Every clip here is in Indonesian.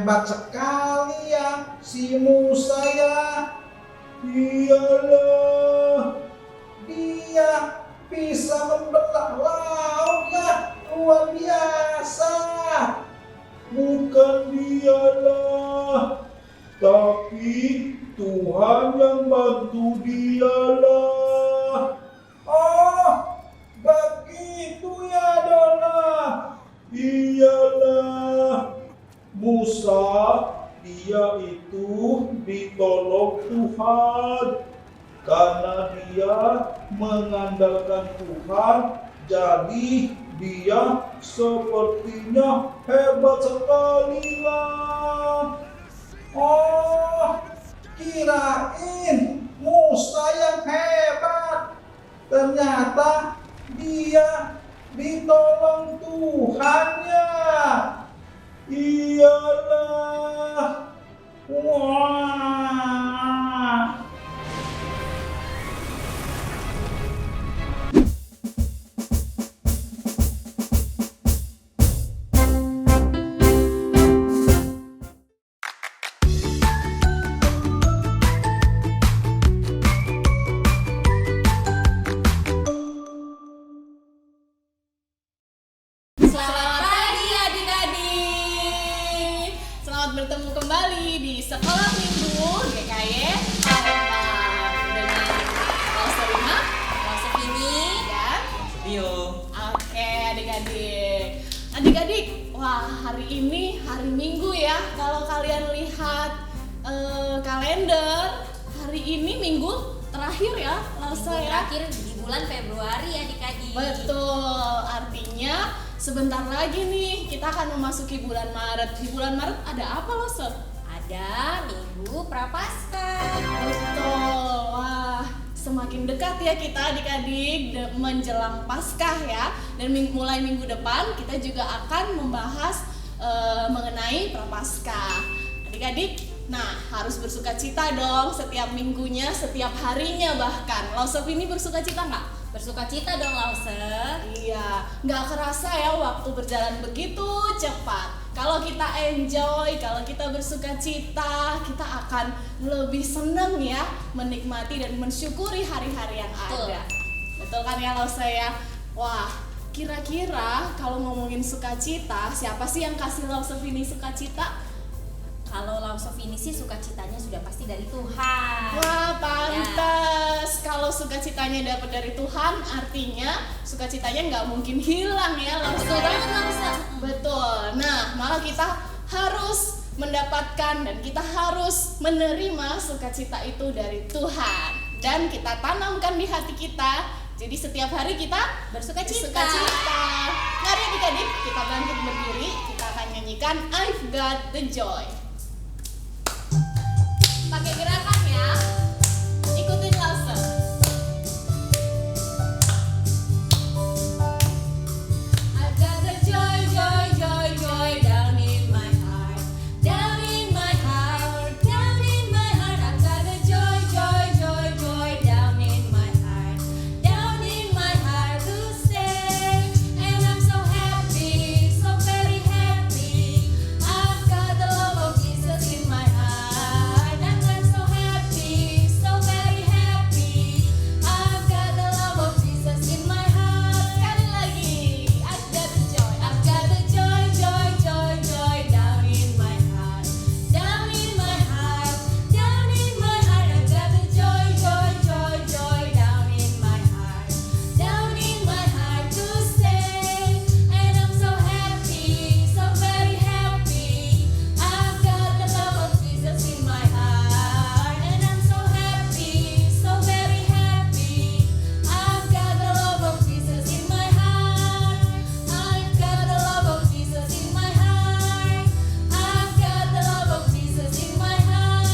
hebat sekali ya si Musa ya. Iyalah, dia bisa membelah laut ya, luar biasa. Bukan dialah, tapi Tuhan yang bantu dialah. Oh, begitu ya Dona. Iyalah, Musa dia itu ditolong Tuhan karena dia mengandalkan Tuhan, jadi dia sepertinya hebat sekali lah. Oh, kirain Musa yang hebat, ternyata dia ditolong Tuhannya. Iyalah, wah. Selamat pagi adik-adik. Selamat bertemu kembali di Sekolah Minggu GKY dengan Klauser Rima, Klauser Vini, dan Dio. Oke adik-adik. Adik-adik, wah hari ini hari Minggu ya. Kalau kalian lihat kalender, hari ini Minggu terakhir ya, Klauser ya. Terakhir di bulan Februari adik-adik. Betul, artinya sebentar lagi nih kita akan memasuki bulan Maret. Di bulan Maret ada apa loh, Sob? Ada Minggu Prapaskah. Betul, wah semakin dekat ya kita adik-adik menjelang Paskah ya. Dan mulai minggu depan kita juga akan membahas mengenai Prapaskah. Adik-adik, nah harus bersukacita dong setiap minggunya, setiap harinya bahkan. Lo Sob ini bersukacita nggak? Bersukacita dong Lauser. Iya, nggak kerasa ya waktu berjalan begitu cepat. Kalau kita enjoy, kalau kita bersukacita, kita akan lebih senang ya menikmati dan mensyukuri hari-hari yang ada. Betul kan ya Lausa ya? Wah, kira-kira kalau ngomongin sukacita, siapa sih yang kasih Lausa Vini sukacita? Kalau Lauser ini sih sukacitanya sudah pasti dari Tuhan. Wah, pantas. Kalau sukacitanya dapat dari Tuhan, artinya sukacitanya nggak mungkin hilang ya, Betul banget Lauser. Betul. Nah, malah kita harus mendapatkan dan kita harus menerima sukacita itu dari Tuhan dan kita tanamkan di hati kita. Jadi setiap hari kita Bersukacita. Mari adik-adik kita bangkit berdiri, kita akan nyanyikan I've Got the Joy. Pakai gerakan ya. Ikutin Lauser. I've got the joy, joy, joy, joy down in my heart. Down in my heart, down in my heart. I've got the joy, joy, joy, joy down in my heart. Down in my heart to stay. And I'm so happy, so very happy. I've got the love of Jesus in my heart. And I'm so happy, so very happy. I've got the love of Jesus in my heart. Sekali lagi. I've got the joy, I've got the joy, joy, joy, joy down in my heart. Down in my heart, down in my heart. I've got the joy, joy, joy, joy down in my heart. Down in my heart to stay. And I'm so happy, so very happy. I've got the love of Jesus in my heart. And I'm so happy, so very happy. I've got the love of Jesus in my heart. I've got the love of Jesus in my heart. I've got the love of Jesus in my heart.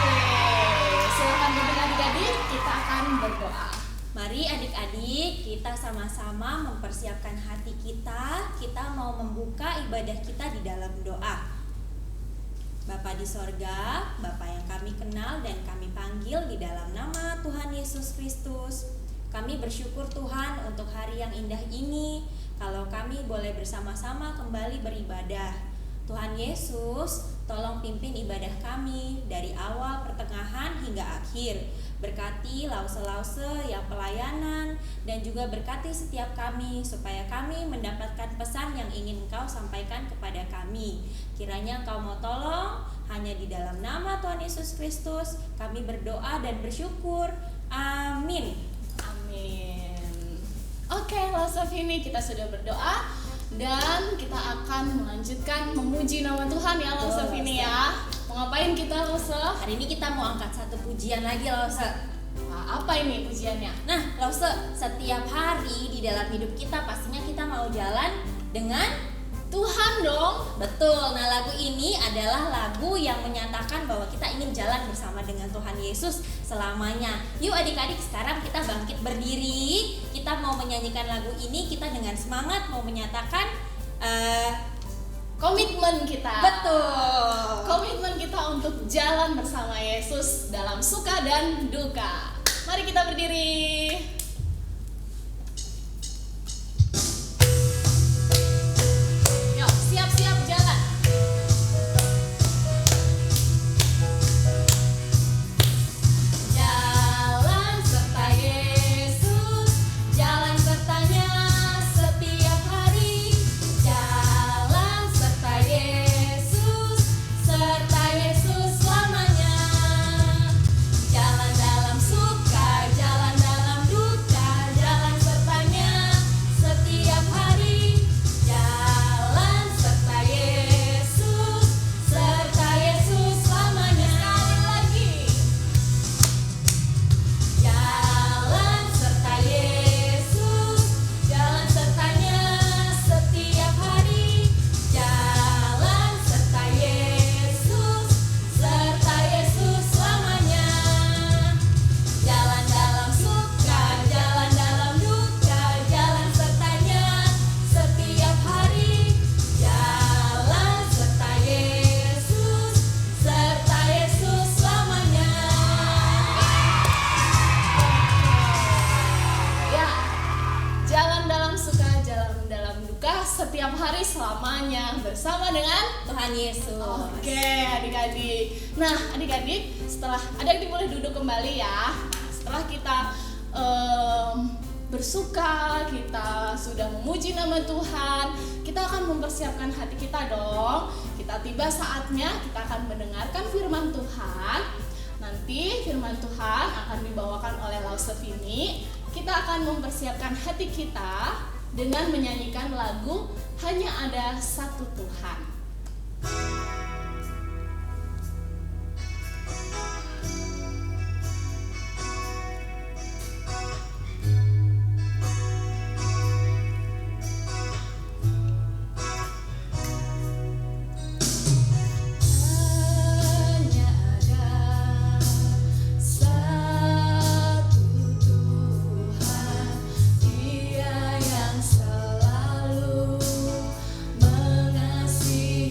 Oke, silakan duduk adik-adik, kita akan berdoa. Mari adik-adik kita sama-sama mempersiapkan hati kita. Kita mau membuka ibadah kita di dalam doa. Bapa di sorga, Bapa yang kami kenal dan kami panggil di dalam nama Tuhan Yesus Kristus. Kami bersyukur Tuhan untuk hari yang indah ini, kalau kami boleh bersama-sama kembali beribadah. Tuhan Yesus, tolong pimpin ibadah kami dari awal, pertengahan, hingga akhir. Berkati lause-lause yang pelayanan dan juga berkati setiap kami supaya kami mendapatkan pesan yang ingin Engkau sampaikan kepada kami. Kiranya Engkau mau tolong, hanya di dalam nama Tuhan Yesus Kristus kami berdoa dan bersyukur. Amin. Amin. Oke, Lause Vini, kita sudah berdoa dan kita akan melanjutkan memuji nama Tuhan ya Lause Vini ya. Mau ngapain kita Lause? Hari ini kita mau angkat satu pujian lagi Lause. Nah, apa ini pujiannya? Nah Lause, setiap hari di dalam hidup kita pastinya kita mau jalan dengan Tuhan dong. betul. Nah lagu ini adalah lagu yang menyatakan bahwa kita ingin jalan bersama dengan Tuhan Yesus selamanya. Yuk adik-adik, sekarang kita bangkit berdiri. Kita mau menyanyikan lagu ini, kita dengan semangat mau menyatakan Komitmen kita. betul. Komitmen kita untuk jalan bersama Yesus dalam suka dan duka. Mari kita berdiri. Yuk, siap-siap jalan. Jalan serta Yesus, jalan sertanya setiap hari. Jalan serta Yesus selamanya. Jalan dalam suka, jalan dalam duka, jalan sertanya setiap hari. Jalan serta Yesus selamanya. Sekali lagi. Jalan serta Yesus, jalan sertanya setiap hari. Jalan serta Yesus selamanya. Jalan dalam suka, jalan dalam duka, jalan sertanya setiap hari. Jalan serta Yesus selamanya. Ya, jalan dalam suka, jalan dalam duka, setiap hari selamanya bersama dengan Tuhan Yesus. Oke, adik-adik. Nah, adik-adik, setelah adik-adik boleh duduk kembali ya. Nah, setelah kita bersuka, kita sudah memuji nama Tuhan, kita akan mempersiapkan hati kita dong. Kita tiba saatnya kita akan mendengarkan firman Tuhan. Nanti firman Tuhan akan dibawakan oleh Lause Vini. Kita akan mempersiapkan hati kita dengan menyanyikan lagu Hanya Ada Satu Tuhan. Hanya ada satu Tuhan, Dia yang selalu mengasihi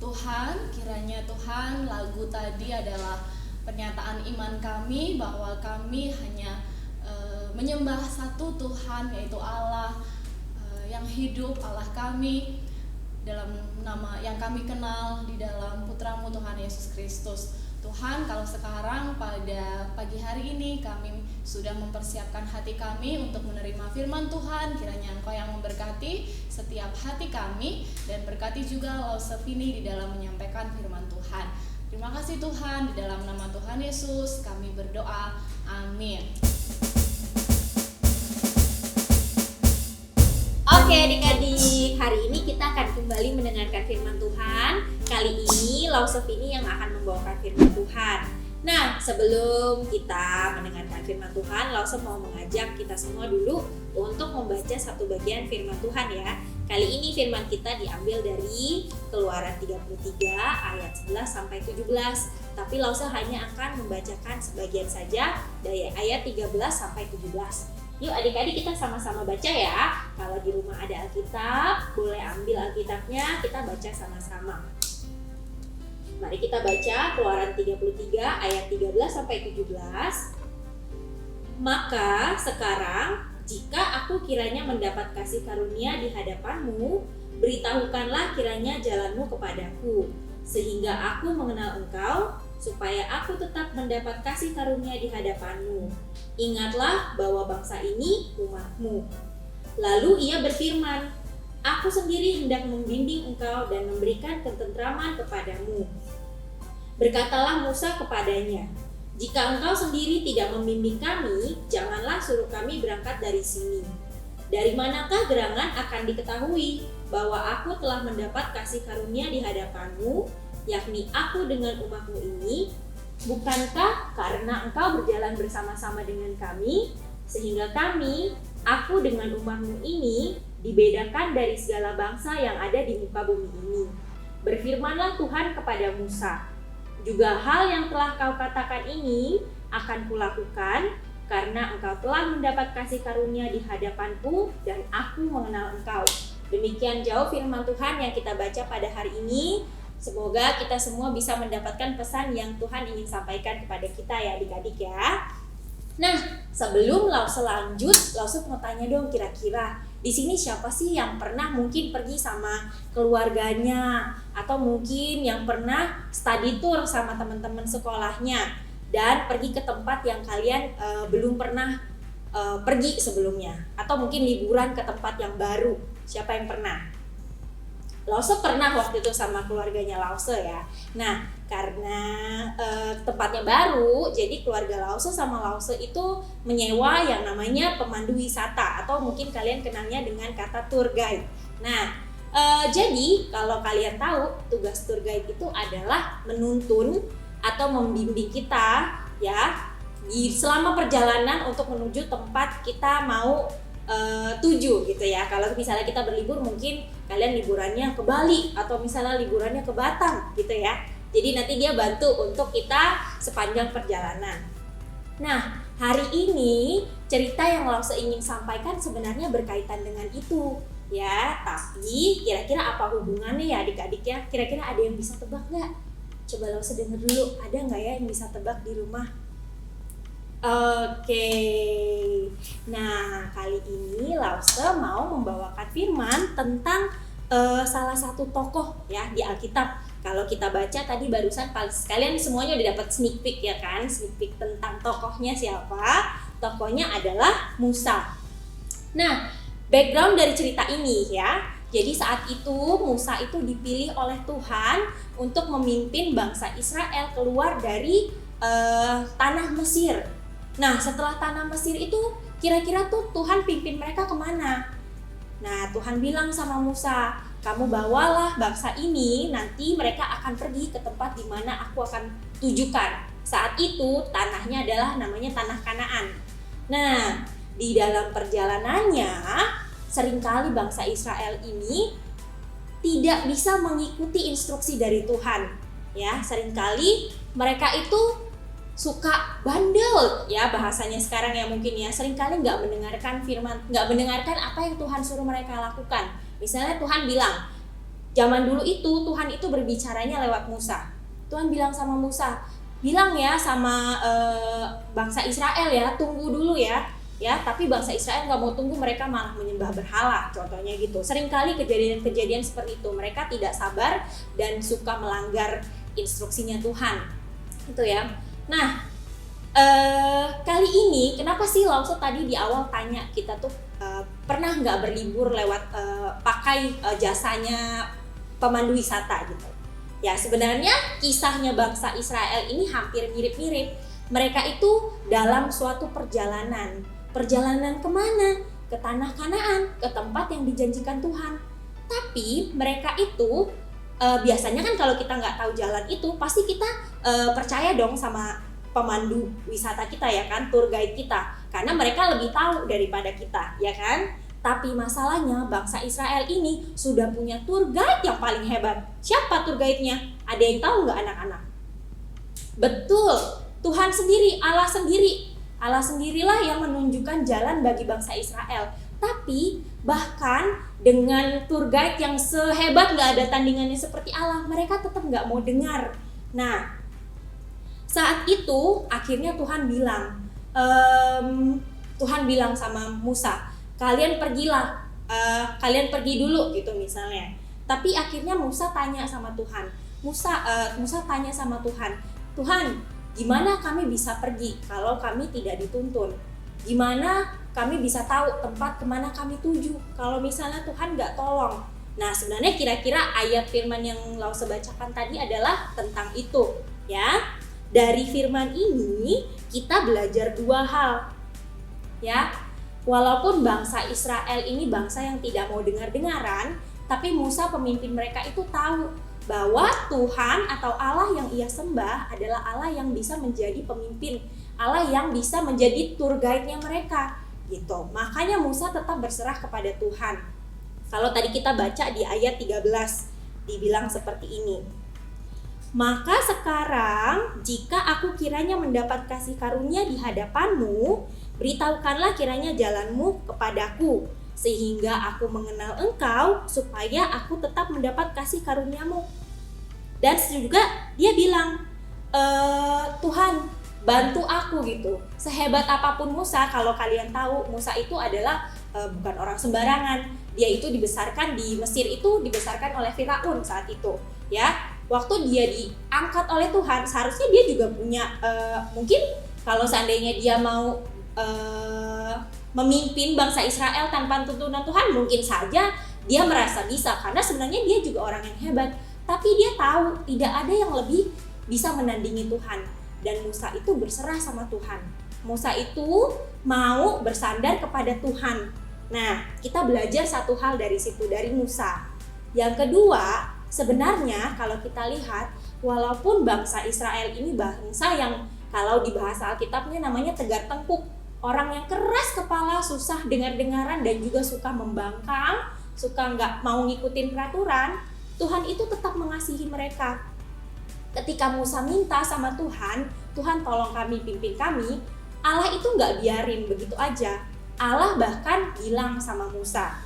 Tuhan, kiranya Tuhan lagu tadi adalah pernyataan iman kami bahwa kami hanya menyembah satu Tuhan, yaitu Allah yang hidup, Allah kami dalam nama yang kami kenal di dalam Putra-Mu Tuhan Yesus Kristus. Tuhan, kalau sekarang pada pagi hari ini kami sudah mempersiapkan hati kami untuk menerima firman Tuhan, kiranya Engkau yang memberkati setiap hati kami dan berkati juga Lause Vini di dalam menyampaikan firman Tuhan. Terima kasih Tuhan, di dalam nama Tuhan Yesus kami berdoa. Amin. Oke adik-adik, hari ini kita akan kembali mendengarkan firman Tuhan. Kali ini Lause Vini yang akan membawakan firman Tuhan. Nah, sebelum kita mendengarkan firman Tuhan, Lause mau mengajak kita semua dulu untuk membaca satu bagian firman Tuhan ya. Kali ini firman kita diambil dari Keluaran 33 ayat 11 sampai 17. Tapi Lause hanya akan membacakan sebagian saja dari ayat 13 sampai 17. Yuk adik-adik kita sama-sama baca ya. Kalau di rumah ada Alkitab, boleh ambil Alkitabnya, kita baca sama-sama. Mari kita baca Keluaran 33 ayat 13 sampai 17. Maka sekarang jika aku kiranya mendapat kasih karunia di hadapanmu, beritahukanlah kiranya jalanmu kepadaku, sehingga aku mengenal engkau, supaya aku tetap mendapat kasih karunia di hadapanmu. Ingatlah bahwa bangsa ini umatmu. Lalu ia berfirman, aku sendiri hendak membimbing engkau dan memberikan ketentraman kepadamu. Berkatalah Musa kepadanya, jika engkau sendiri tidak membimbing kami, janganlah suruh kami berangkat dari sini. Dari manakah gerangan akan diketahui bahwa aku telah mendapat kasih karunia di hadapanmu, yakni aku dengan umatmu ini? Bukankah karena engkau berjalan bersama-sama dengan kami, sehingga kami, aku dengan umatmu ini, dibedakan dari segala bangsa yang ada di muka bumi ini? Berfirmanlah Tuhan kepada Musa, juga hal yang telah kau katakan ini akan kulakukan, karena engkau telah mendapat kasih karunia di hadapanku dan aku mengenal engkau. Demikian jauh firman Tuhan yang kita baca pada hari ini. Semoga kita semua bisa mendapatkan pesan yang Tuhan ingin sampaikan kepada kita ya adik-adik ya. Nah, sebelum Lause lanjut, Lause mau tanya dong, kira-kira di sini siapa sih yang pernah mungkin pergi sama keluarganya, atau mungkin yang pernah study tour sama teman-teman sekolahnya dan pergi ke tempat yang kalian belum pernah pergi sebelumnya, atau mungkin liburan ke tempat yang baru? Siapa yang pernah? Lause pernah waktu itu sama keluarganya Lause ya. Nah, karena tempatnya baru, jadi keluarga Lause sama Lause itu menyewa yang namanya pemandu wisata, atau mungkin kalian kenalnya dengan kata tour guide. Nah, jadi kalau kalian tahu, tugas tour guide itu adalah menuntun atau membimbing kita ya selama perjalanan untuk menuju tempat kita mau tuju gitu ya. Kalau misalnya kita berlibur, mungkin kalian liburannya ke Bali atau misalnya liburannya ke Batam gitu ya. Jadi nanti dia bantu untuk kita sepanjang perjalanan. Nah, hari ini cerita yang Lause ingin sampaikan sebenarnya berkaitan dengan itu ya. Tapi kira-kira apa hubungannya ya adik-adik ya? Kira-kira ada yang bisa tebak nggak? Coba Lause denger dulu, ada nggak ya yang bisa tebak di rumah? Oke, nah kali ini Lause mau membawakan firman tentang salah satu tokoh ya di Alkitab. Kalau kita baca tadi barusan, kalian semuanya udah dapat sneak peek ya kan, sneak peek tentang tokohnya siapa? Tokohnya adalah Musa. Nah, background dari cerita ini ya, jadi saat itu Musa itu dipilih oleh Tuhan untuk memimpin bangsa Israel keluar dari tanah Mesir. Nah, setelah tanah Mesir itu kira-kira tuh Tuhan pimpin mereka kemana? Nah, Tuhan bilang sama Musa, kamu bawalah bangsa ini, nanti mereka akan pergi ke tempat di mana aku akan tujukan. Saat itu tanahnya adalah namanya tanah Kanaan. Nah, di dalam perjalanannya seringkali bangsa Israel ini tidak bisa mengikuti instruksi dari Tuhan. Ya, seringkali mereka itu suka bandel ya bahasanya sekarang ya mungkin ya, seringkali nggak mendengarkan firman, nggak mendengarkan apa yang Tuhan suruh mereka lakukan. Misalnya Tuhan bilang Zaman dulu itu Tuhan itu berbicaranya lewat Musa. Tuhan bilang sama Musa, bilang ya sama bangsa Israel ya, tunggu dulu ya. Tapi bangsa Israel nggak mau tunggu, mereka malah menyembah berhala, contohnya gitu. Seringkali kejadian-kejadian seperti itu, mereka tidak sabar dan suka melanggar instruksinya Tuhan, itu ya. Nah, kali ini kenapa sih Lause tadi di awal tanya kita tuh pernah nggak berlibur lewat pakai jasanya pemandu wisata gitu? Ya sebenarnya kisahnya bangsa Israel ini hampir mirip-mirip. Mereka itu dalam suatu perjalanan kemana? Ke tanah Kanaan, ke tempat yang dijanjikan Tuhan. Tapi mereka itu biasanya kan kalau kita nggak tahu jalan itu pasti kita percaya dong sama pemandu wisata kita ya kan, tour guide kita, karena mereka lebih tahu daripada kita ya kan. Tapi masalahnya bangsa Israel ini sudah punya tour guide yang paling hebat. Siapa tour guide-nya? Ada yang tahu nggak anak-anak? Betul, Tuhan sendiri, Allah sendiri. Allah sendirilah yang menunjukkan jalan bagi bangsa Israel. Tapi bahkan dengan tour guide yang sehebat, nggak ada tandingannya seperti Allah, mereka tetap nggak mau dengar. Nah, saat itu akhirnya Tuhan bilang sama Musa, kalian pergilah, kalian pergi dulu gitu misalnya. Tapi akhirnya Musa tanya sama Tuhan, Musa tanya sama Tuhan, gimana kami bisa pergi kalau kami tidak dituntun? Gimana kami bisa tahu tempat kemana kami tuju kalau misalnya Tuhan nggak tolong? Nah sebenarnya kira-kira ayat firman yang Lause bacakan tadi adalah tentang itu ya. Dari firman ini kita belajar dua hal ya. Walaupun bangsa Israel ini bangsa yang tidak mau dengar-dengaran, tapi Musa pemimpin mereka itu tahu bahwa Tuhan atau Allah yang ia sembah adalah Allah yang bisa menjadi pemimpin, Allah yang bisa menjadi tour guide-nya mereka gitu. Makanya Musa tetap berserah kepada Tuhan. Kalau tadi kita baca di ayat 13 dibilang seperti ini. Maka sekarang jika aku kiranya mendapat kasih karunia di hadapanmu, beritahukanlah kiranya jalanmu kepadaku, sehingga aku mengenal engkau, supaya aku tetap mendapat kasih karuniamu. Dan juga dia bilang, Tuhan bantu aku gitu. Sehebat apapun Musa, kalau kalian tahu Musa itu adalah bukan orang sembarangan. Dia itu dibesarkan di Mesir, itu dibesarkan oleh Firaun saat itu ya. Waktu dia diangkat oleh Tuhan, seharusnya dia juga punya mungkin kalau seandainya dia mau memimpin bangsa Israel tanpa tuntunan Tuhan, mungkin saja dia merasa bisa, karena sebenarnya dia juga orang yang hebat. Tapi dia tahu tidak ada yang lebih bisa menandingi Tuhan. Dan Musa itu berserah sama Tuhan. Musa itu mau bersandar kepada Tuhan. Nah, kita belajar satu hal dari situ, dari Musa. Yang kedua, sebenarnya kalau kita lihat, walaupun bangsa Israel ini bangsa yang kalau di bahasa Alkitabnya namanya tegar tengkuk, orang yang keras kepala, susah dengar-dengaran dan juga suka membangkang, suka nggak mau ngikutin peraturan, Tuhan itu tetap mengasihi mereka. Ketika Musa minta sama Tuhan, Tuhan tolong kami, pimpin kami, Allah itu nggak biarin begitu aja. Allah bahkan bilang sama Musa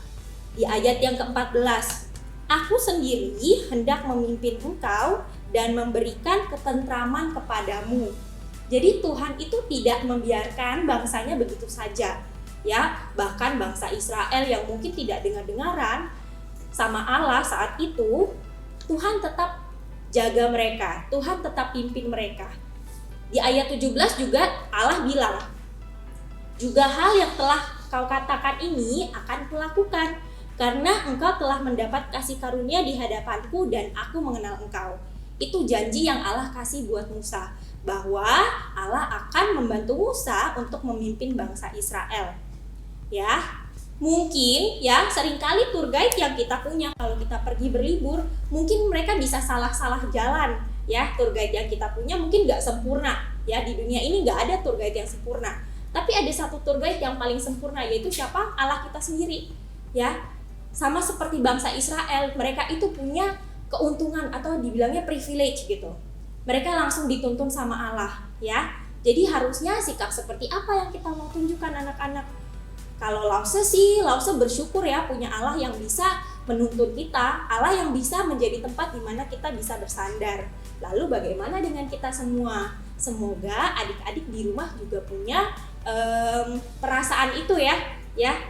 di ayat yang ke-14, aku sendiri hendak memimpin engkau dan memberikan ketentraman kepadamu. Jadi Tuhan itu tidak membiarkan bangsanya begitu saja ya. Bahkan bangsa Israel yang mungkin tidak dengar-dengaran sama Allah saat itu, Tuhan tetap jaga mereka, Tuhan tetap pimpin mereka. Di ayat 17 juga Allah bilang, juga hal yang telah kau katakan ini akan kulakukan, karena engkau telah mendapat kasih karunia di hadapanku dan aku mengenal engkau. Itu janji yang Allah kasih buat Musa, bahwa Allah akan membantu Musa untuk memimpin bangsa Israel. Ya, mungkin ya seringkali tour guide yang kita punya kalau kita pergi berlibur, mungkin mereka bisa salah-salah jalan ya. Tour guide yang kita punya mungkin nggak sempurna ya. Di dunia ini nggak ada tour guide yang sempurna, tapi ada satu tour guide yang paling sempurna, yaitu siapa? Allah kita sendiri ya. Sama seperti bangsa Israel, mereka itu punya keuntungan atau dibilangnya privilege gitu. Mereka langsung dituntun sama Allah ya. Jadi harusnya sikap seperti apa yang kita mau tunjukkan anak-anak? Kalau Lause bersyukur ya punya Allah yang bisa menuntun kita, Allah yang bisa menjadi tempat di mana kita bisa bersandar. Lalu bagaimana dengan kita semua? Semoga adik-adik di rumah juga punya perasaan itu ya.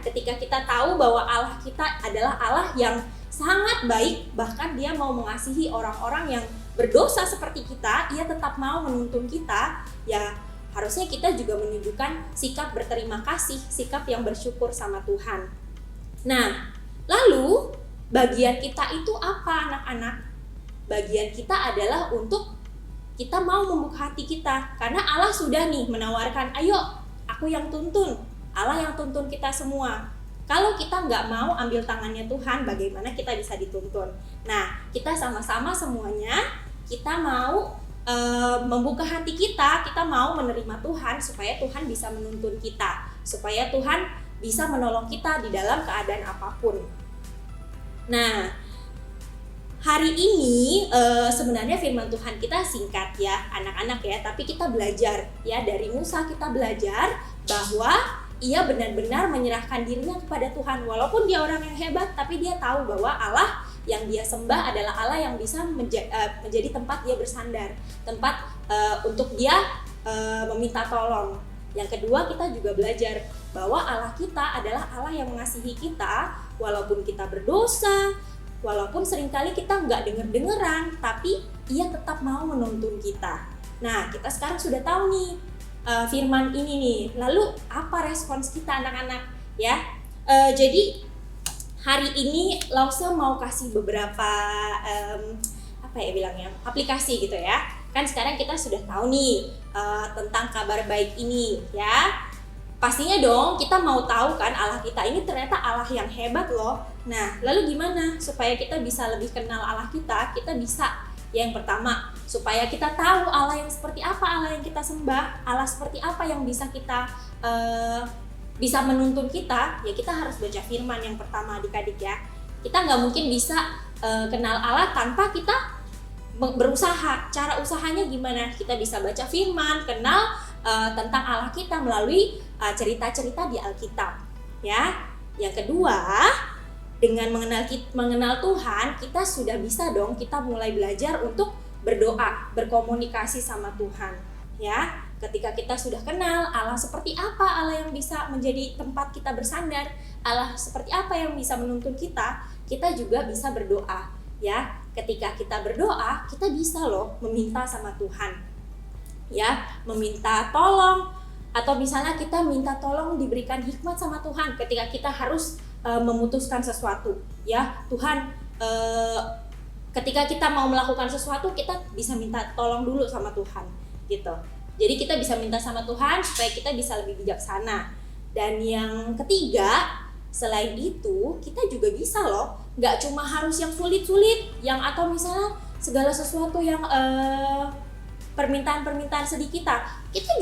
Ketika kita tahu bahwa Allah kita adalah Allah yang sangat baik, bahkan Dia mau mengasihi orang-orang yang berdosa seperti kita, Ia tetap mau menuntun kita, ya harusnya kita juga menunjukkan sikap berterima kasih, sikap yang bersyukur sama Tuhan. Nah, lalu bagian kita itu apa anak-anak? Bagian kita adalah untuk kita mau membuka hati kita, karena Allah sudah nih menawarkan, ayo aku yang tuntun, Allah yang tuntun kita semua. Kalau kita nggak mau ambil tangannya Tuhan, bagaimana kita bisa dituntun? Nah, kita sama-sama semuanya, kita mau membuka hati kita mau menerima Tuhan, supaya Tuhan bisa menuntun kita, supaya Tuhan bisa menolong kita di dalam keadaan apapun. Nah, hari ini sebenarnya firman Tuhan kita singkat ya anak-anak ya, tapi kita belajar ya, dari Musa kita belajar bahwa ia benar-benar menyerahkan dirinya kepada Tuhan. Walaupun dia orang yang hebat, tapi dia tahu bahwa Allah yang dia sembah adalah Allah yang bisa menjadi tempat dia bersandar, tempat untuk dia meminta tolong. Yang kedua, kita juga belajar bahwa Allah kita adalah Allah yang mengasihi kita, walaupun kita berdosa, walaupun seringkali kita nggak denger-dengeran, tapi Ia tetap mau menuntun kita. Nah, kita sekarang sudah tahu nih firman ini nih. Lalu apa respons kita anak-anak ya? Jadi hari ini Lause mau kasih beberapa aplikasi gitu ya. Kan sekarang kita sudah tahu nih tentang kabar baik ini ya. Pastinya dong kita mau tahu kan Allah kita ini ternyata Allah yang hebat loh. Nah, lalu gimana supaya kita bisa lebih kenal Allah kita? Kita bisa, yang pertama, supaya kita tahu Allah yang seperti apa, Allah yang kita sembah, Allah seperti apa yang bisa kita bisa menuntun kita, ya kita harus baca firman yang pertama adik-adik ya. Kita nggak mungkin bisa kenal Allah tanpa kita berusaha. Cara usahanya gimana? Kita bisa baca firman, kenal tentang Allah kita melalui cerita-cerita di Alkitab ya. Yang kedua, dengan mengenal Tuhan, kita sudah bisa dong, kita mulai belajar untuk berdoa, berkomunikasi sama Tuhan ya. Ketika kita sudah kenal Allah seperti apa, Allah yang bisa menjadi tempat kita bersandar, Allah seperti apa yang bisa menuntun kita juga bisa berdoa ya. Ketika kita berdoa, kita bisa loh meminta sama Tuhan ya, meminta tolong, atau misalnya kita minta tolong diberikan hikmat sama Tuhan ketika kita harus memutuskan sesuatu ya. Tuhan, ketika kita mau melakukan sesuatu, kita bisa minta tolong dulu sama Tuhan gitu. Jadi kita bisa minta sama Tuhan supaya kita bisa lebih bijaksana. Dan yang ketiga, selain itu kita juga bisa loh, nggak cuma harus yang sulit-sulit, yang atau misalnya segala sesuatu yang permintaan-permintaan sedih kita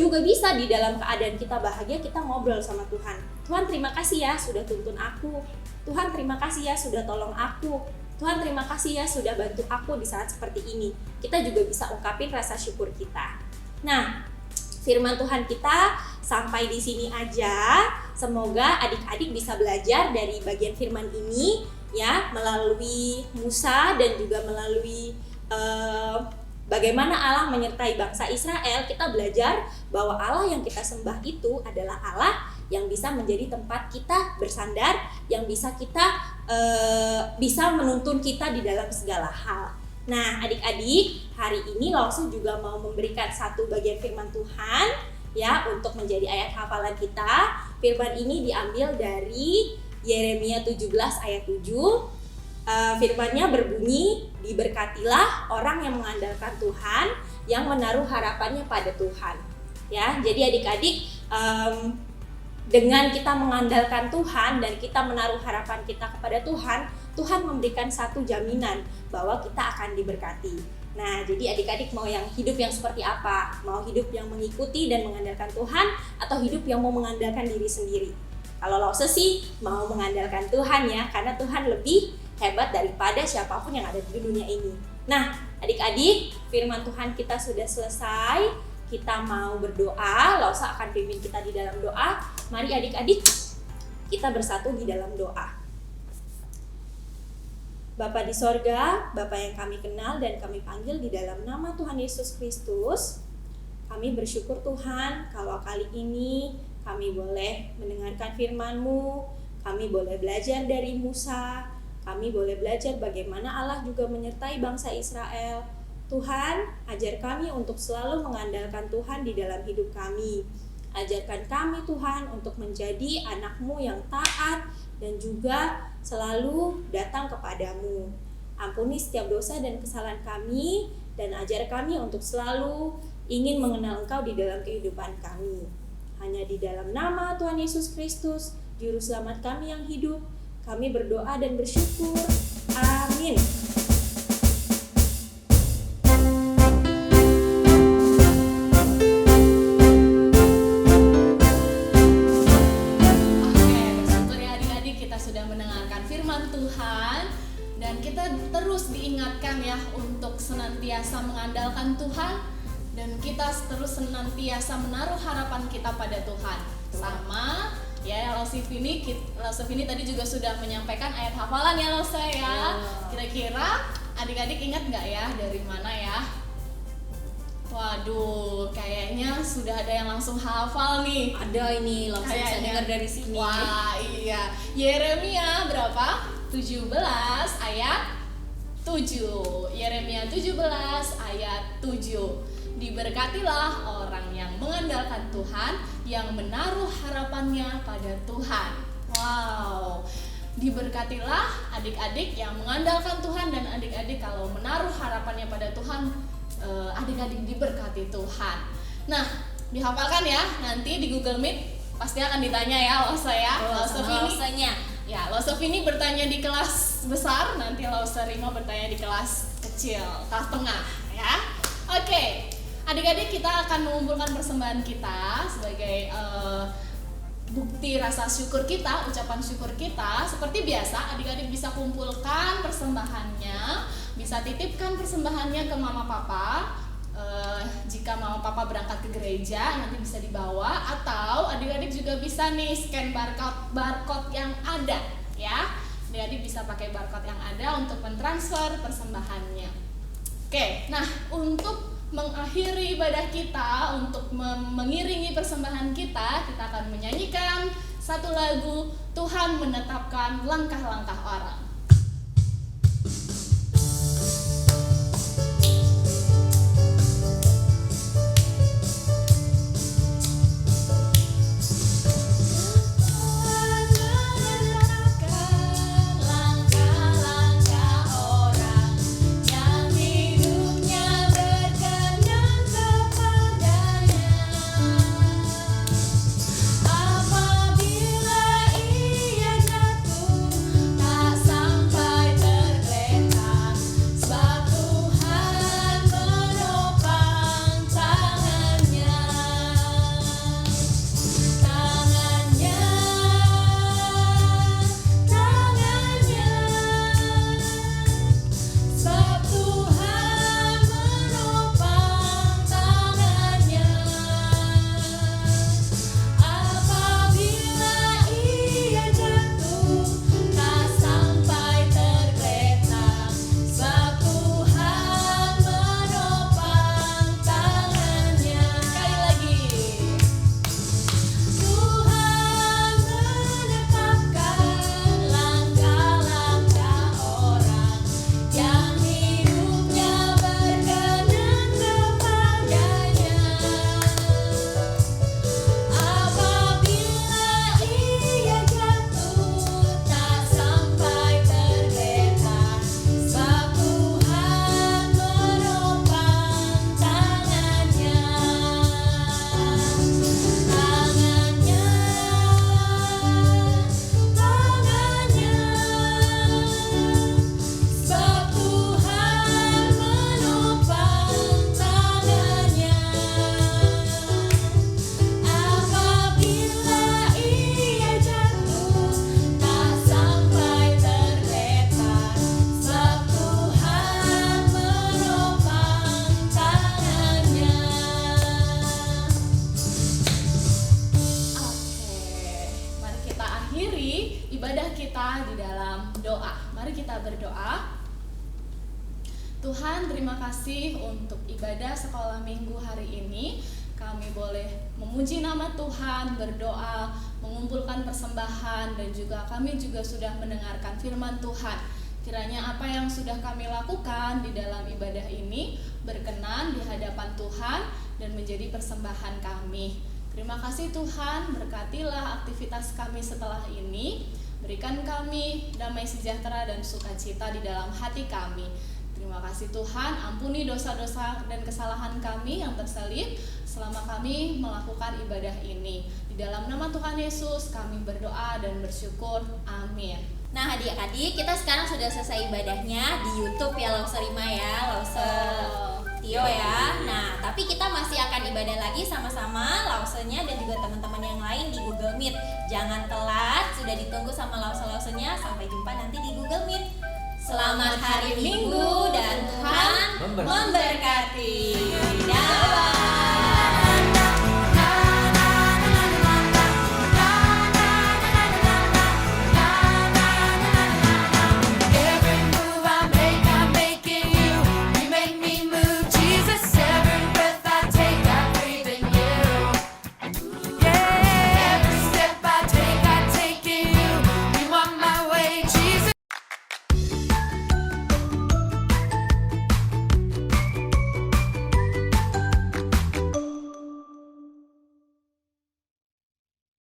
juga bisa di dalam keadaan kita bahagia, kita ngobrol sama Tuhan. Tuhan, terima kasih ya sudah tuntun aku. Tuhan, terima kasih ya sudah tolong aku. Tuhan, terima kasih ya sudah bantu aku di saat seperti ini. Kita juga bisa ungkapin rasa syukur kita. Nah, firman Tuhan kita sampai di sini aja. Semoga adik-adik bisa belajar dari bagian firman ini ya, melalui Musa dan juga melalui bagaimana Allah menyertai bangsa Israel. Kita belajar bahwa Allah yang kita sembah itu adalah Allah yang bisa menjadi tempat kita bersandar, yang bisa kita bisa menuntun kita di dalam segala hal. Nah, adik-adik, hari ini Lause juga mau memberikan satu bagian firman Tuhan ya untuk menjadi ayat hafalan kita. Firman ini diambil dari Yeremia 17 ayat 7. Firman-Nya berbunyi, diberkatilah orang yang mengandalkan Tuhan, yang menaruh harapannya pada Tuhan. Ya, jadi adik-adik, dengan kita mengandalkan Tuhan dan kita menaruh harapan kita kepada Tuhan, Tuhan memberikan satu jaminan bahwa kita akan diberkati. Nah, jadi adik-adik mau yang hidup yang seperti apa? Mau hidup yang mengikuti dan mengandalkan Tuhan, atau hidup yang mau mengandalkan diri sendiri? Kalau Lause sih mau mengandalkan Tuhan ya, karena Tuhan lebih hebat daripada siapapun yang ada di dunia ini. Nah, adik-adik, firman Tuhan kita sudah selesai. Kita mau berdoa, Lause akan pimpin kita di dalam doa. Mari adik-adik, kita bersatu di dalam doa. Bapa di sorga, Bapa yang kami kenal dan kami panggil di dalam nama Tuhan Yesus Kristus, kami bersyukur Tuhan kalau kali ini kami boleh mendengarkan firman-Mu, kami boleh belajar dari Musa, kami boleh belajar bagaimana Allah juga menyertai bangsa Israel. Tuhan, ajar kami untuk selalu mengandalkan Tuhan di dalam hidup kami. Ajarkan kami Tuhan untuk menjadi anak-Mu yang taat dan juga selalu datang kepadamu. Ampuni setiap dosa dan kesalahan kami, dan ajar kami untuk selalu ingin mengenal Engkau di dalam kehidupan kami. Hanya di dalam nama Tuhan Yesus Kristus, Juru Selamat kami yang hidup, kami berdoa dan bersyukur. Amin. Terus diingatkan ya untuk senantiasa mengandalkan Tuhan, dan kita terus senantiasa menaruh harapan kita pada Tuhan. Sama ya, Lausevini tadi juga sudah menyampaikan ayat hafalan ya Lause ya. Kira-kira adik-adik ingat nggak ya dari mana ya? Waduh, kayaknya sudah ada yang langsung hafal nih. Ada ini, langsung saya dengar dari sini. Wah iya, Yeremia berapa? 17 ayat 7. Yeremia 17 ayat 7. Diberkatilah orang yang mengandalkan Tuhan, yang menaruh harapannya pada Tuhan. Wow. Diberkatilah adik-adik yang mengandalkan Tuhan, dan adik-adik kalau menaruh harapannya pada Tuhan, adik-adik diberkati Tuhan. Nah, dihafalkan ya. Nanti di Google Meet pasti akan ditanya ya Lausevini. Ya, Lausevini bertanya di kelas besar, nanti Lauserima bertanya di kelas kecil, kelas tengah ya. Oke, adik-adik kita akan mengumpulkan persembahan kita sebagai bukti rasa syukur kita, ucapan syukur kita. Seperti biasa, adik-adik bisa kumpulkan persembahannya, bisa titipkan persembahannya ke mama papa. Jika mama papa berangkat ke gereja nanti bisa dibawa, atau adik-adik juga bisa nih scan barcode yang ada ya. Adik-adik bisa pakai barcode yang ada untuk mentransfer persembahannya. Oke, nah untuk mengakhiri ibadah kita, untuk mengiringi persembahan kita akan menyanyikan satu lagu, Tuhan Menetapkan Langkah-Langkah Orang. Apabila ia jatuh, tak Tuhan, terima kasih untuk ibadah sekolah minggu hari ini. Kami boleh memuji nama Tuhan, berdoa, mengumpulkan persembahan, dan juga kami juga sudah mendengarkan firman Tuhan. Kiranya apa yang sudah kami lakukan di dalam ibadah ini berkenan di hadapan Tuhan dan menjadi persembahan kami. Terima kasih Tuhan, berkatilah aktivitas kami setelah ini. Berikan kami damai sejahtera dan sukacita di dalam hati kami. Terima kasih Tuhan, ampuni dosa-dosa dan kesalahan kami yang terselip selama kami melakukan ibadah ini. Di dalam nama Tuhan Yesus kami berdoa dan bersyukur. Amin. Nah adik-adik, kita sekarang sudah selesai ibadahnya di YouTube ya Lause Rima ya, Lause Tio ya. Nah tapi kita masih akan ibadah lagi sama-sama Lausenya dan juga teman-teman yang lain di Google Meet. Jangan telat, sudah ditunggu sama Lause-Lausenya. Sampai jumpa nanti di Google Meet. Selamat hari Minggu dan Tuhan memberkati. Dah.